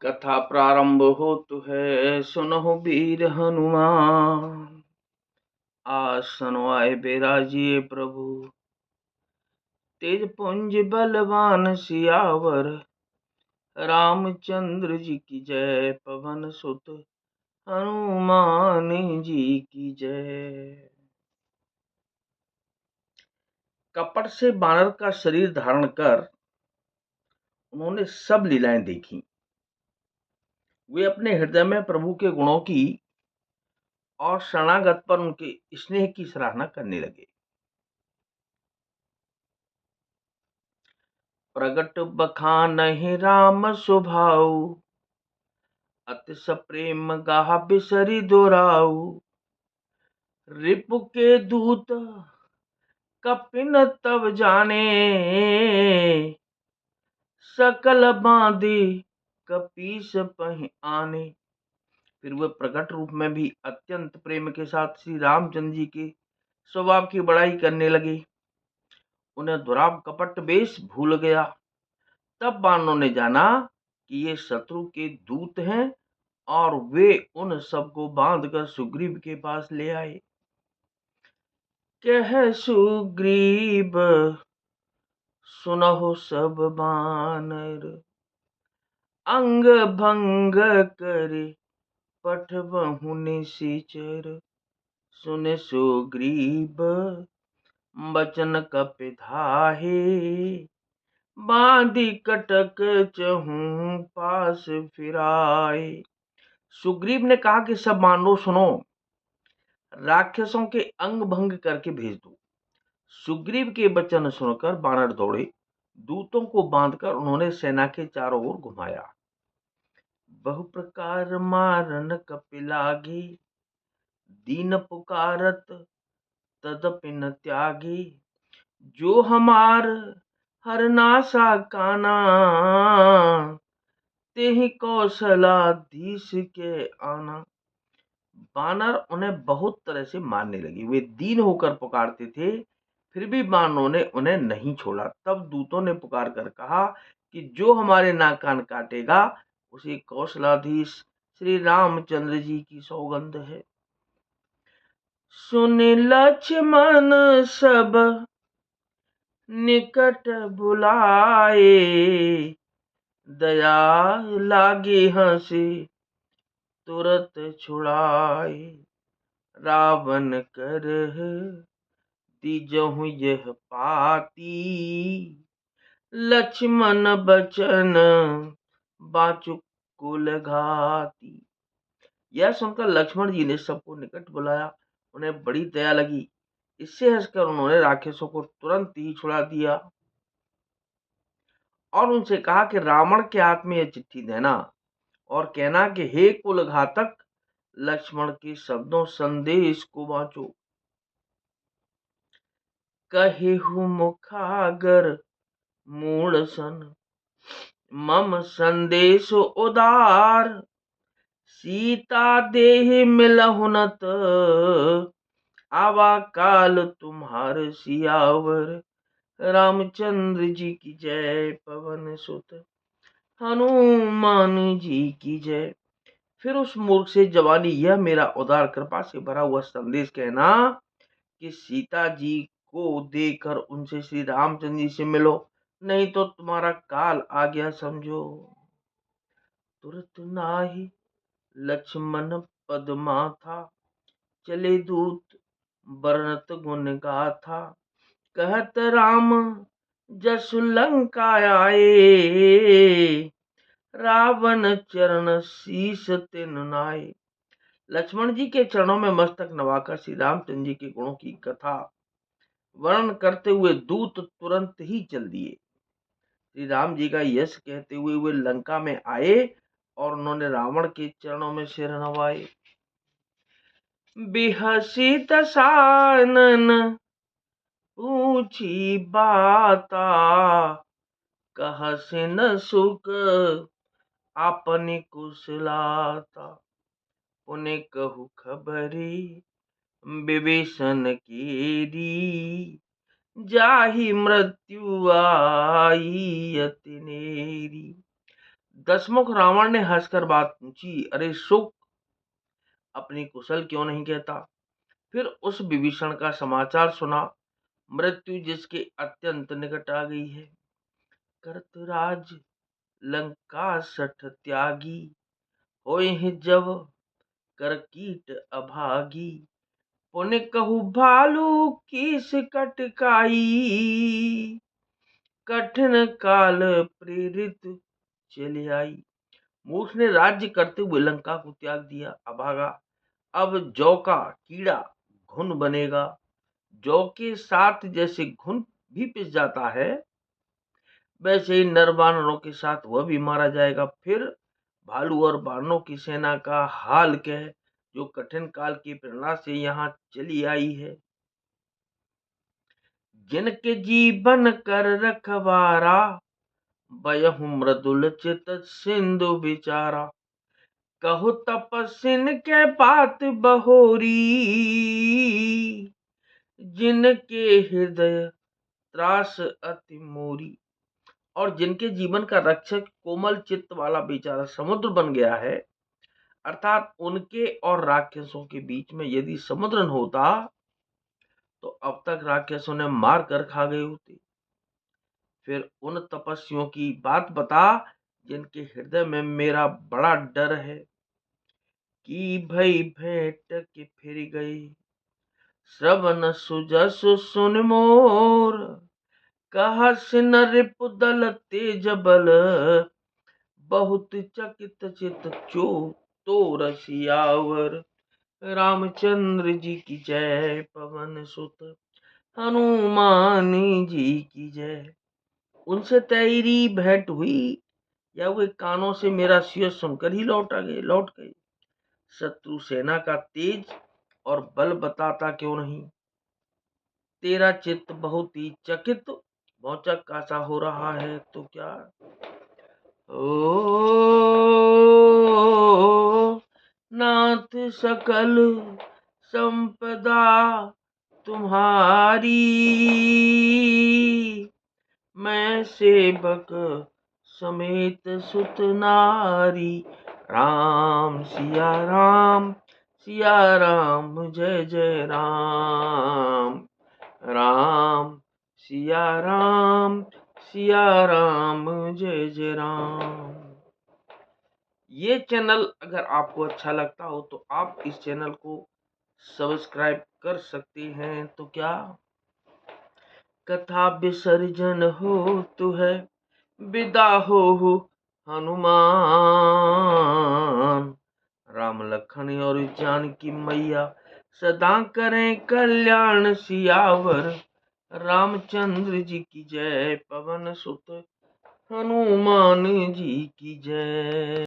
कथा प्रारंभ होतु है सुनहु वीर हनुमान। आसन आए बिराजिए प्रभु, तेज पुंज बलवान सियावर। रामचंद्र जी की जय, पवन सुत हनुमान जी की जय। कपट से बानर का शरीर धारण कर उन्होंने सब लीलाएं देखी। वे अपने हृदय में प्रभु के गुणों की और शरणागत पर उनके स्नेह की सराहना करने लगे। प्रगट बखानहि राम स्वभाव, अति सप्रेम गाह बिसरि दोराउ। रिपु के दूत कपिन तब जाने, सकल बांधे कपीस पहि आने। फिर वे प्रकट रूप में भी अत्यंत प्रेम के साथ श्री रामचंद्र जी के स्वभाव की बड़ाई करने लगे। उन्हें दुराब कपट वेश भूल गया। तब बानों ने जाना कि ये शत्रु के दूत हैं और वे उन सबको बांधकर सुग्रीव के पास ले आए। कह सुग्रीव सुनहु सब बानर, अंग भंग करे पठबहु निशिचर। सुन सुग्रीव बचन कपिधाहे, बांधी कटक चहूं पास फिराए। सुग्रीव ने कहा कि सब मानो सुनो, राक्षसों के अंग भंग करके भेज दो। सुग्रीव के वचन सुनकर बानर दौड़े। दूतों को बांधकर उन्होंने सेना के चारों ओर घुमाया। बहु प्रकार मारन कपिलागी, दीन पुकारत तदपि न त्यागी। जो हमार हरनासा काना, तेहि कौशलाधीश के आना। बानर उन्हें बहुत तरह से मारने लगे। वे दीन होकर पुकारते थे, फिर भी बानरों ने उन्हें नहीं छोड़ा। तब दूतों ने पुकार कर कहा कि जो हमारे नाक कान काटेगा उसे कौशलाधीश श्री रामचंद्र जी की सौगंध है। सुन लक्ष्मण सब निकट बुलाए, दया लागे हंसे तुरत छुड़ाए। रावण करह तिजहु यह पाती, लक्ष्मण बचन बाचु कुल घाती। यह सुनकर लक्ष्मण जी ने सबको निकट बुलाया। उन्हें बड़ी दया लगी। इससे हंसकर उन्होंने राक्षसों को तुरंत ही छुड़ा दिया और उनसे कहा कि रावण के हाथ में यह चिट्ठी देना और कहना कि हे कुल घातक, लक्ष्मण के शब्दों संदेश को बांचो। कहिहु मुखागर मूढ़ सन, मम संदेश उदार। सीता देहि मिलहु नत, आवा काल तुम्हार सियावर। रामचंद्र जी की जय, पवन सुत हनुमान जी की जय। फिर उस मूर्ख से जवानी, यह मेरा उदार कृपा से भरा हुआ संदेश कहना कि सीता जी को देकर उनसे श्री रामचंद्र जी से मिलो, नहीं तो तुम्हारा काल आ गया समझो। तुरत नाही लक्ष्मण पद माथा, चले दूत बरनत गुण गाथा। कहत राम जसु लंका आए, रावण चरण शीस तिन नाए। लक्ष्मण जी के चरणों में मस्तक नवाकर श्री रामचंद्र जी के गुणों की कथा वर्णन करते हुए दूत तुरंत ही चल दिए। श्री राम जी का यश कहते हुए वे लंका में आए और उन्होंने रावण के चरणों में सिर नवाए। बिहसी दशानन पूछी बाता, कहसि न सुख आपनि कुशलाता। पुनि कहु खबरी विभीषण केरी, जाहि मृत्यु आई अति नेरी। दशमुख रावण ने हंसकर बात पूछी, अरे सुख, अपनी कुशल क्यों नहीं कहता? फिर उस विभीषण का समाचार सुना, मृत्यु जिसके अत्यंत निकट आ गई है। करतराज लंका सठ त्यागी, होए हैं जब कर कीट अभागी। पुण्य कहु भालू कीस कटकाई, कठिन काल प्रेरित चले आई। मूर्ख ने राज्य करते हुए लंका को त्याग दिया, अभागा। अब जौ का कीड़ा घुन बनेगा। जौ के साथ जैसे घुन भी पिस जाता है, वैसे ही नर वानरों के साथ वह भी मारा जाएगा। फिर भालू और बानरों की सेना का हाल कह, जो कठिन काल की प्रेरणा से यहाँ चली आई है। जिनके जीवन कर रखवारा, बयहु मृदुल चित सिंधु बिचारा। कहु तपस्विन के बात बहोरी, जिनके हृदय त्रास अति मोरी। और जिनके जीवन का रक्षक कोमल चित्त वाला बेचारा समुद्र बन गया है, अर्थात उनके और राक्षसों के बीच में यदि समुद्र न होता तो अब तक राक्षसों ने मार कर खा गए होते। फिर उन तपस्वियों की बात बता, जिनके हृदय में मेरा बड़ा डर है। कि भई भेंट के फिर गई, श्रवण सुजसु सुन मोर। कहा सिन रिपु दल तेज बल, बहुत चकित चित चो तो रसियावर। रामचंद्र जी की जय, पवन सुत हनुमान जी की जय। उनसे तेरी भेंट हुई, या वे कानों से मेरा सिर सुनकर ही लौट गए। शत्रु सेना का तेज और बल बताता क्यों नहीं? तेरा चित्त बहुत ही चकित भौचक का सा हो रहा है तो क्या? ओ नाथ सकल संपदा तुम्हारी, मैं सेवक समेत सुत नारी। राम सिया राम, सिया राम जय जय राम। राम सिया राम, सिया राम जय जय राम। ये चैनल अगर आपको अच्छा लगता हो तो आप इस चैनल को सब्सक्राइब कर सकते हैं। तो क्या कथा विसर्जन हो तो है, विदा हो हनुमान। राम लखन और जानकी मैया, सदा करें कल्याण सियावर। रामचंद्र जी की जय, पवन सुत हनुमान जी की जय।